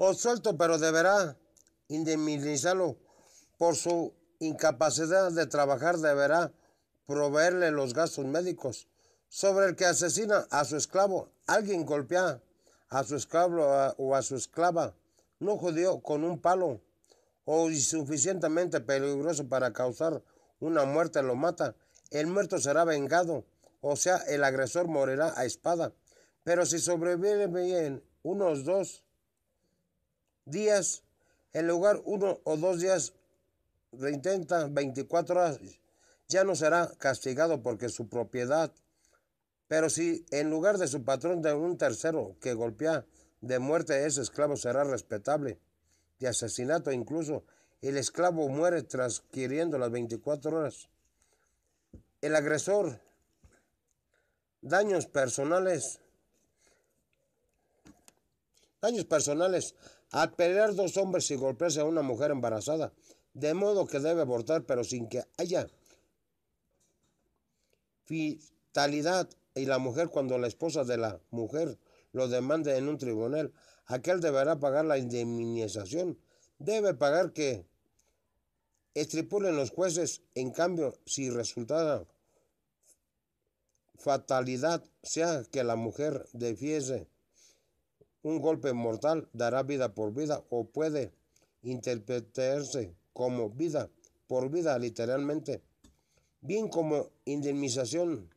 o suelto, pero deberá indemnizarlo por su incapacidad de trabajar, deberá proveerle los gastos médicos. Sobre el que asesina a su esclavo, alguien golpea a su esclavo o a su esclava, no judío, con un palo o insuficientemente peligroso para causar una muerte, lo mata. El muerto será vengado, o sea, el agresor morirá a espada. Pero si sobrevive bien unos 2 días, en lugar 1 o 2 días, reintenta 24 horas, ya no será castigado porque su propiedad. Pero si en lugar de su patrón de un tercero que golpea de muerte ese esclavo, será respetable. De asesinato incluso, el esclavo muere transquiriendo las 24 horas. El agresor, daños personales. Daños personales. Al pelear 2 hombres y golpearse a una mujer embarazada, de modo que debe abortar, pero sin que haya fatalidad, y la mujer, cuando la esposa de la mujer lo demande en un tribunal, aquel deberá pagar la indemnización. Debe pagar que estipulen los jueces. En cambio, si resultara fatalidad, sea que la mujer defiese un golpe mortal, dará vida por vida, o puede interpretarse como vida por vida literalmente, bien como indemnización,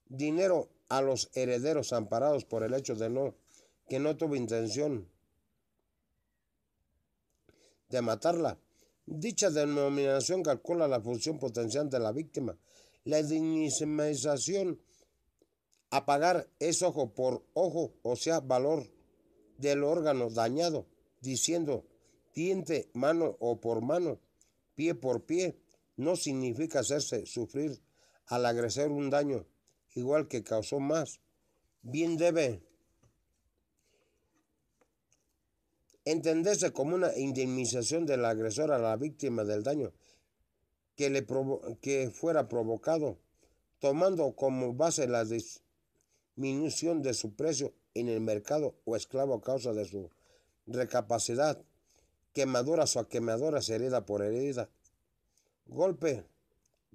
dinero a los herederos amparados por el hecho de que no tuvo intención de matarla. Dicha denominación calcula la función potencial de la víctima. La indemnización a pagar es ojo por ojo, o sea, valor del órgano dañado, diciendo diente, mano o por mano, pie por pie, no significa hacerse sufrir al agresor un daño igual que causó más. Bien debe entenderse como una indemnización del agresor a la víctima del daño que fuera provocado, tomando como base la disminución de su precio en el mercado o esclavo a causa de su recapacidad, quemaduras o quemaduras, herida por herida, golpe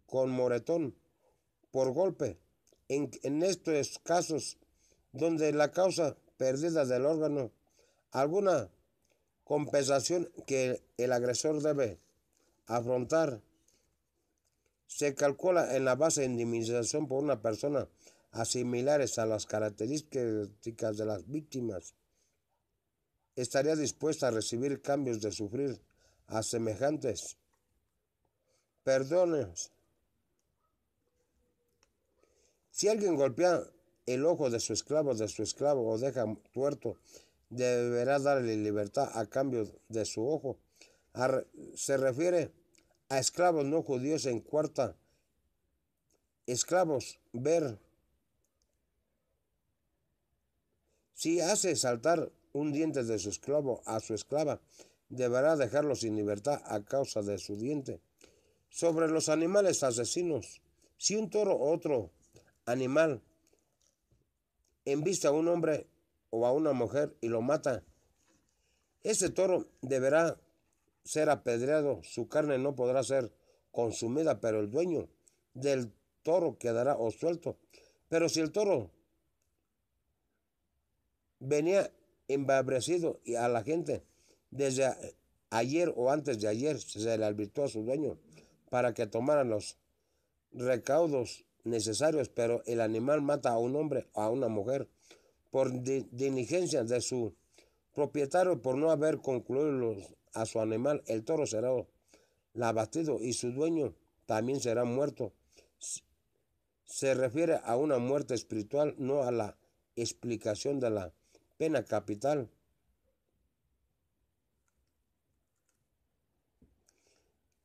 con moretón por golpe. En estos casos donde la causa perdida del órgano, alguna compensación que el agresor debe afrontar, se calcula en la base de indemnización por una persona a similares a las características de las víctimas. Estaría dispuesta a recibir cambios de sufrir a semejantes perdones. Si alguien golpea el ojo de su esclavo o deja tuerto, deberá darle libertad a cambio de su ojo. Se refiere a esclavos no judíos en cuarta. Esclavos, ver. Si hace saltar un diente de su esclavo a su esclava, deberá dejarlo sin libertad a causa de su diente. Sobre los animales asesinos, si un toro o otro animal embiste a un hombre o a una mujer y lo mata, ese toro deberá ser apedreado, su carne no podrá ser consumida, pero el dueño del toro quedará suelto. Pero si el toro venía embabrecido y a la gente desde ayer o antes de ayer, se le advirtió a su dueño para que tomaran los recaudos necesarios, pero el animal mata a un hombre o a una mujer por diligencia de su propietario por no haber concluido a su animal, el toro será abatido y su dueño también será muerto. Se refiere a una muerte espiritual, no a la explicación de la pena capital.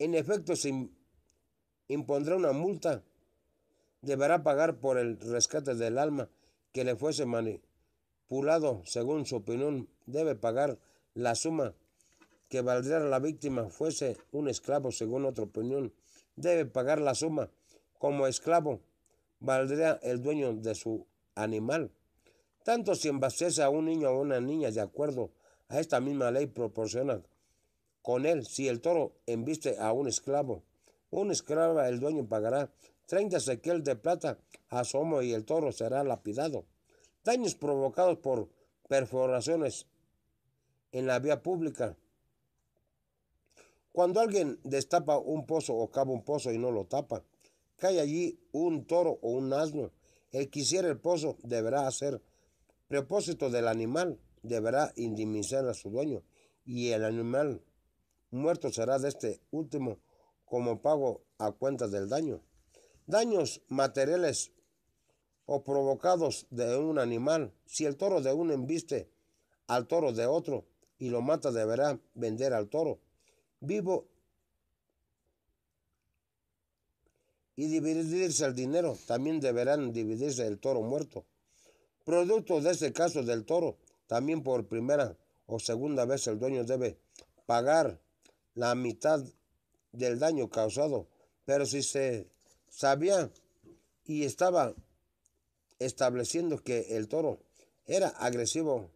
En efecto, se impondrá una multa. Deberá pagar por el rescate del alma que le fuese manipulado. Según su opinión, debe pagar la suma que valdría la víctima fuese un esclavo. Según otra opinión, debe pagar la suma como esclavo valdría el dueño de su animal. Tanto si embastece a un niño o a una niña de acuerdo A esta misma ley proporciona con él si el toro embiste a un esclavo el dueño pagará 30 sequel de plata a su amo y el toro será lapidado. Daños provocados por perforaciones en la vía pública. Cuando alguien destapa un pozo o cava un pozo y no lo tapa, cae allí un toro o un asno. El que hiciera el pozo deberá hacer propósito del animal, deberá indemnizar a su dueño, y el animal muerto será de este último como pago a cuenta del daño. Daños materiales o provocados de un animal. Si el toro de uno embiste al toro de otro y lo mata, deberá vender al toro vivo y dividirse el dinero. También deberán dividirse el toro muerto. Producto de este caso del toro, también por primera o segunda vez el dueño debe pagar la mitad del daño causado. Pero si se sabía y estaba estableciendo que el toro era agresivo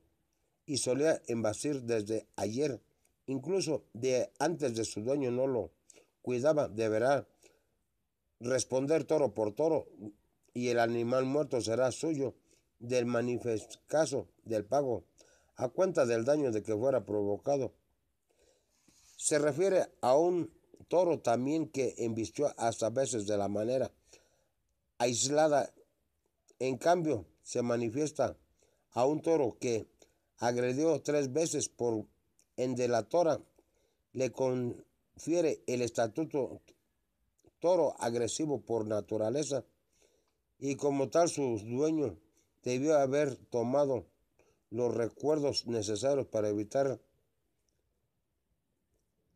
y solía embestir desde ayer, incluso de antes de su dueño no lo cuidaba, deberá responder toro por toro y el animal muerto será suyo del manifiesto caso del pago a cuenta del daño de que fuera provocado. Se refiere a un toro también que embistió hasta veces de la manera aislada. En cambio, se manifiesta a un toro que agredió 3 veces por en delatora, le confiere el estatuto toro agresivo por naturaleza y como tal su dueño debió haber tomado los recuerdos necesarios para evitar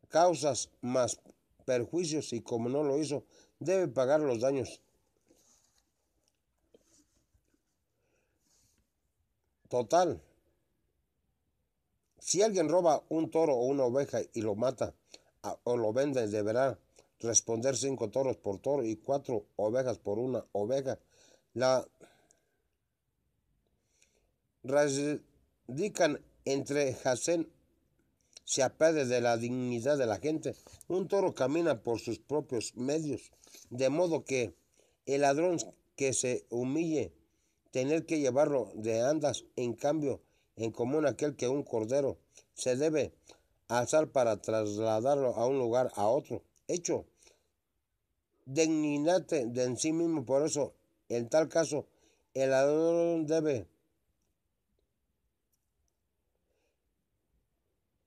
causas más perjuicios y como no lo hizo, debe pagar los daños. Total, si alguien roba un toro o una oveja y lo mata o lo vende, deberá responder 5 toros por toro y 4 ovejas por una oveja. La radican entre Jacén se apiade de la dignidad de la gente. Un toro camina por sus propios medios, de modo que el ladrón que se humille tener que llevarlo de andas, en cambio, en común aquel que un cordero se debe alzar para trasladarlo a un lugar a otro. Hecho, dignate de en sí mismo, por eso, en tal caso, el ladrón debe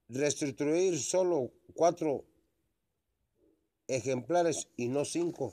restituir solo 4 ejemplares y no 5.